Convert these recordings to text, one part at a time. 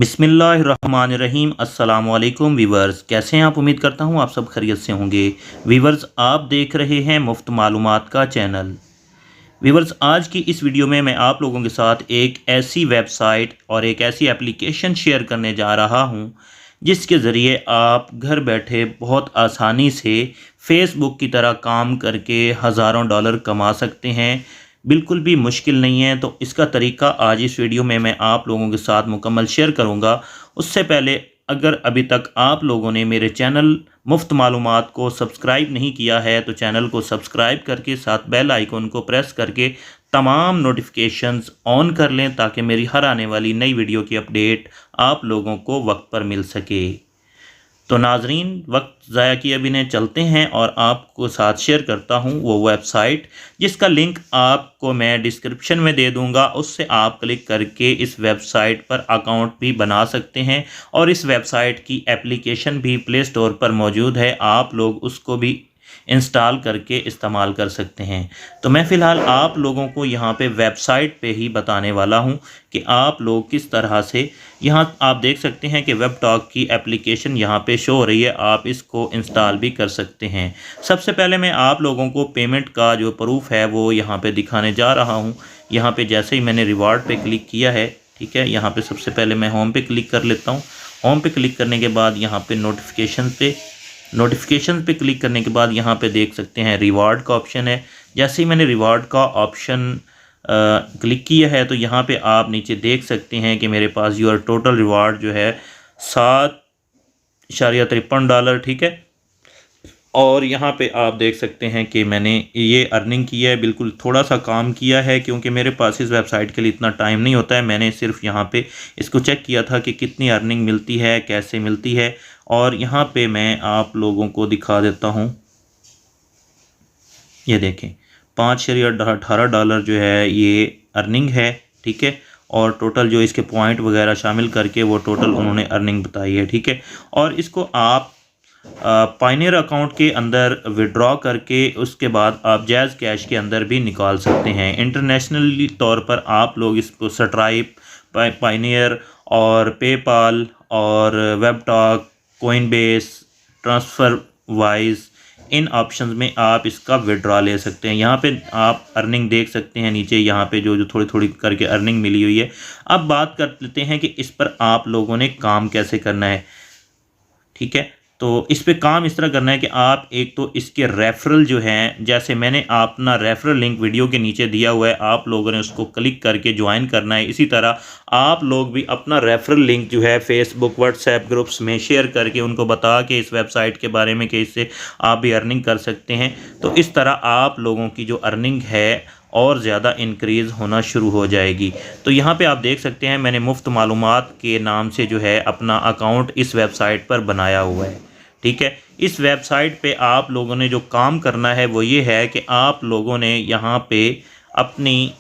बिस्मिल्लाहिर्रहमानिर्रहीम। अस्सलामुअलैकुम वीवर्स, कैसे हैं आप? उम्मीद करता हूं आप सब खैरियत से होंगे। वीवर्स, आप देख रहे हैं मुफ्त मालूमात का चैनल। वीवर्स, आज की इस वीडियो में मैं आप लोगों के साथ एक ऐसी वेबसाइट और एक ऐसी एप्लीकेशन शेयर करने जा रहा हूं जिसके ज़रिए आप घर बैठे बहुत आसानी से फ़ेसबुक की तरह काम करके हज़ारों डॉलर कमा सकते हैं। बिल्कुल भी मुश्किल नहीं है। तो इसका तरीका आज इस वीडियो में मैं आप लोगों के साथ मुकम्मल शेयर करूंगा। उससे पहले अगर अभी तक आप लोगों ने मेरे चैनल मुफ्त मालूमात को सब्सक्राइब नहीं किया है तो चैनल को सब्सक्राइब करके साथ बेल आइकन को प्रेस करके तमाम नोटिफिकेशंस ऑन कर लें ताकि मेरी हर आने वाली नई वीडियो की अपडेट आप लोगों को वक्त पर मिल सके। तो नाजरीन, वक्त ज़ाया किए बिना चलते हैं और आपको साथ शेयर करता हूं वो वेबसाइट जिसका लिंक आपको मैं डिस्क्रिप्शन में दे दूंगा। उससे आप क्लिक करके इस वेबसाइट पर अकाउंट भी बना सकते हैं और इस वेबसाइट की एप्लीकेशन भी प्ले स्टोर पर मौजूद है। आप लोग उसको भी इंस्टॉल करके इस्तेमाल कर सकते हैं। तो मैं फ़िलहाल आप लोगों को यहाँ पे वेबसाइट पे ही बताने वाला हूँ कि आप लोग किस तरह से, यहाँ आप देख सकते हैं कि वेब टॉक की एप्लीकेशन यहाँ पे शो हो रही है, आप इसको इंस्टॉल भी कर सकते हैं। सबसे पहले मैं आप लोगों को पेमेंट का जो प्रूफ है वो यहाँ पे दिखाने जा रहा हूँ। यहाँ पे जैसे ही मैंने रिवार्ड पे क्लिक किया है, ठीक है, यहाँ पे सबसे पहले मैं होम पे क्लिक कर लेता हूँ। होम पे क्लिक करने के बाद यहाँ पे नोटिफिकेशन पे क्लिक करने के बाद यहाँ पे देख सकते हैं रिवार्ड का ऑप्शन है। जैसे ही मैंने रिवार्ड का ऑप्शन क्लिक किया है तो यहाँ पे आप नीचे देख सकते हैं कि मेरे पास योर टोटल रिवार्ड जो है $7.53, ठीक है। और यहाँ पे आप देख सकते हैं कि मैंने ये अर्निंग किया है, बिल्कुल थोड़ा सा काम किया है क्योंकि मेरे पास इस वेबसाइट के लिए इतना टाइम नहीं होता है। मैंने सिर्फ यहाँ पे इसको चेक किया था कि कितनी अर्निंग मिलती है, कैसे मिलती है। और यहाँ पे मैं आप लोगों को दिखा देता हूँ। ये देखें, $5.18 जो है ये अर्निंग है, ठीक है। और टोटल जो इसके पॉइंट वगैरह शामिल करके वो टोटल उन्होंने अर्निंग बताई है, ठीक है। और इसको आप पायनियर अकाउंट के अंदर विड्रॉ करके उसके बाद आप जैज़ कैश के अंदर भी निकाल सकते हैं। इंटरनेशनली तौर पर आप लोग इसको स्ट्राइप, पायनियर और पेपाल और वेबटॉक, कोइनबेस, ट्रांसफ़र वाइज, इन ऑप्शंस में आप इसका विड्रॉ ले सकते हैं। यहाँ पे आप अर्निंग देख सकते हैं नीचे, यहाँ पे जो जो थोड़ी थोड़ी करके अर्निंग मिली हुई है। अब बात कर लेते हैं कि इस पर आप लोगों ने काम कैसे करना है, ठीक है। तो इस पे काम इस तरह करना है कि आप एक तो इसके रेफरल जो हैं, जैसे मैंने अपना रेफरल लिंक वीडियो के नीचे दिया हुआ है, आप लोगों ने उसको क्लिक करके ज्वाइन करना है। इसी तरह आप लोग भी अपना रेफरल लिंक जो है फेसबुक, व्हाट्सएप ग्रुप्स में शेयर करके उनको बता के इस वेबसाइट के बारे में कि इससे आप भी अर्निंग कर सकते हैं। तो इस तरह आप लोगों की जो अर्निंग है और ज़्यादा इंक्रीज़ होना शुरू हो जाएगी। तो यहाँ पे आप देख सकते हैं मैंने मुफ्त मालूमात के नाम से जो है अपना अकाउंट इस वेबसाइट पर बनाया हुआ है, ठीक है। इस वेबसाइट पे आप लोगों ने जो काम करना है वो ये है कि आप लोगों ने यहाँ पे अपनी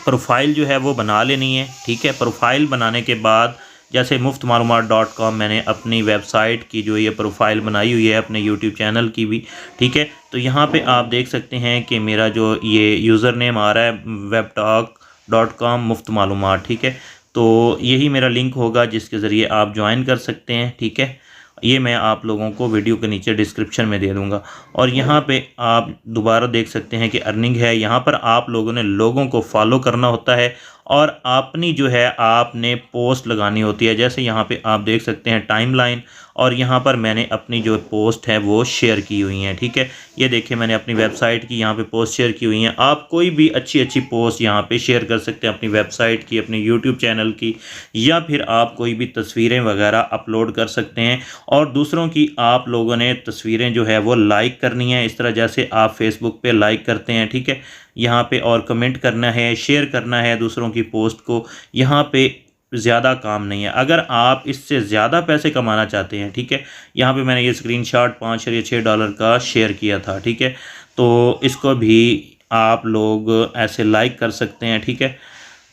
प्रोफाइल जो है वो बना लेनी है, ठीक है। प्रोफाइल बनाने के बाद जैसे muftmalumat.com मैंने अपनी वेबसाइट की जो ये प्रोफाइल बनाई हुई है, अपने यूट्यूब चैनल की भी, ठीक है। तो यहाँ पे आप देख सकते हैं कि मेरा जो ये यूज़र नेम आ रहा है webtalk.com मुफ्त मालूमात, ठीक है। तो यही मेरा लिंक होगा जिसके ज़रिए आप ज्वाइन कर सकते हैं, ठीक है। ये मैं आप लोगों को वीडियो के नीचे डिस्क्रिप्शन में दे दूंगा। और यहाँ पे आप दोबारा देख सकते हैं कि अर्निंग है। यहाँ पर आप लोगों ने लोगों को फॉलो करना होता है और अपनी जो है आपने पोस्ट लगानी होती है। जैसे यहाँ पे आप देख सकते हैं टाइमलाइन, और यहाँ पर मैंने अपनी जो पोस्ट है वो शेयर की हुई हैं, ठीक है। ये देखिए मैंने अपनी वेबसाइट की यहाँ पे पोस्ट शेयर की हुई हैं। आप कोई भी अच्छी अच्छी पोस्ट यहाँ पे शेयर कर सकते हैं, अपनी वेबसाइट की, अपने यूट्यूब चैनल की, या फिर आप कोई भी तस्वीरें वगैरह अपलोड कर सकते हैं। और दूसरों की आप लोगों ने तस्वीरें जो है वो लाइक करनी है, इस तरह जैसे आप फेसबुक पे लाइक करते हैं, ठीक है। यहाँ पे और कमेंट करना है, शेयर करना है दूसरों की पोस्ट को। यहाँ पे ज़्यादा काम नहीं है। अगर आप इससे ज़्यादा पैसे कमाना चाहते हैं, ठीक है, यहाँ पे मैंने ये स्क्रीनशॉट $5.6 का शेयर किया था, ठीक है। तो इसको भी आप लोग ऐसे लाइक कर सकते हैं, ठीक है।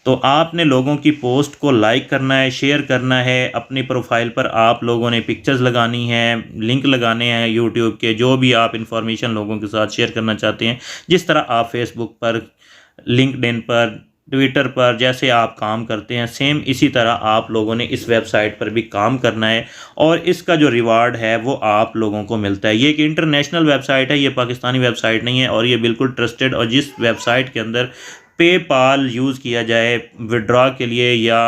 तो आपने लोगों की पोस्ट को लाइक करना है, शेयर करना है। अपनी प्रोफाइल पर आप लोगों ने पिक्चर्स लगानी है, लिंक लगाने हैं यूट्यूब के, जो भी आप इंफॉर्मेशन लोगों के साथ शेयर करना चाहते हैं। जिस तरह आप फेसबुक पर, लिंक्डइन पर, ट्विटर पर जैसे आप काम करते हैं सेम इसी तरह आप लोगों ने इस वेबसाइट पर भी काम करना है और इसका जो रिवार्ड है वो आप लोगों को मिलता है। ये एक इंटरनेशनल वेबसाइट है, ये पाकिस्तानी वेबसाइट नहीं है और ये बिल्कुल ट्रस्टेड, और जिस वेबसाइट के अंदर पेपाल यूज़ किया जाए विड्रॉ के लिए या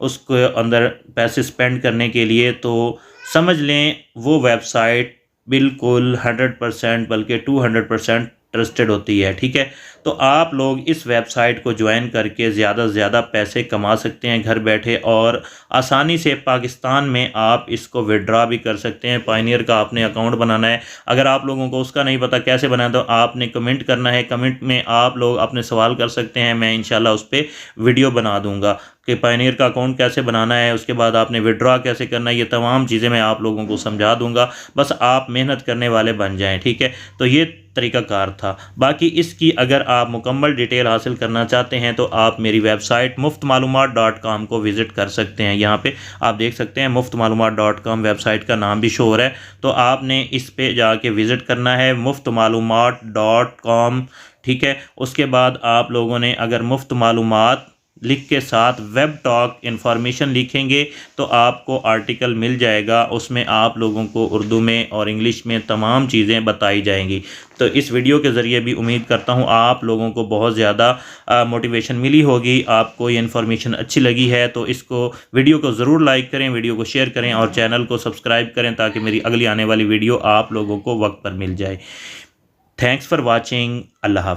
उसके अंदर पैसे स्पेंड करने के लिए, तो समझ लें वो वेबसाइट बिल्कुल 100% बल्कि 200% ट्रस्टेड होती है। ठीक है, तो आप लोग इस वेबसाइट को ज्वाइन करके ज़्यादा से ज़्यादा पैसे कमा सकते हैं घर बैठे, और आसानी से पाकिस्तान में आप इसको विड्रॉ भी कर सकते हैं। पायनियर का आपने अकाउंट बनाना है, अगर आप लोगों को उसका नहीं पता कैसे बनाना तो आपने कमेंट करना है, कमेंट में आप लोग अपने सवाल कर सकते हैं, मैं इंशाल्लाह उस पर वीडियो बना दूंगा कि पायनियर का अकाउंट कैसे बनाना है, उसके बाद आपने विड्रॉ कैसे करना है, ये तमाम चीज़ें मैं आप लोगों को समझा दूंगा, बस आप मेहनत करने वाले बन जाएं। ठीक है, तो ये तरीक़ाकार था। बाकी इसकी अगर आप मुकम्मल डिटेल हासिल करना चाहते हैं तो आप मेरी वेबसाइट muftmalumat.com को विज़िट कर सकते हैं। यहाँ पे आप देख सकते हैं muftmalumat.com वेबसाइट का नाम भी शो हो रहा है, तो आपने इस पे जाके विज़िट करना है muftmalumat.com। ठीक है, उसके बाद आप लोगों ने अगर मुफ्त मालूमात लिख के साथ वेब टॉक इन्फॉर्मेशन लिखेंगे तो आपको आर्टिकल मिल जाएगा, उसमें आप लोगों को उर्दू में और इंग्लिश में तमाम चीज़ें बताई जाएंगी। तो इस वीडियो के ज़रिए भी उम्मीद करता हूँ आप लोगों को बहुत ज़्यादा मोटिवेशन मिली होगी। आपको ये इन्फॉर्मेशन अच्छी लगी है तो इसको वीडियो को ज़रूर लाइक करें, वीडियो को शेयर करें और चैनल को सब्सक्राइब करें ताकि मेरी अगली आने वाली वीडियो आप लोगों को वक्त पर मिल जाए। Thanks for watching. अल्लाह हाफ़िज़।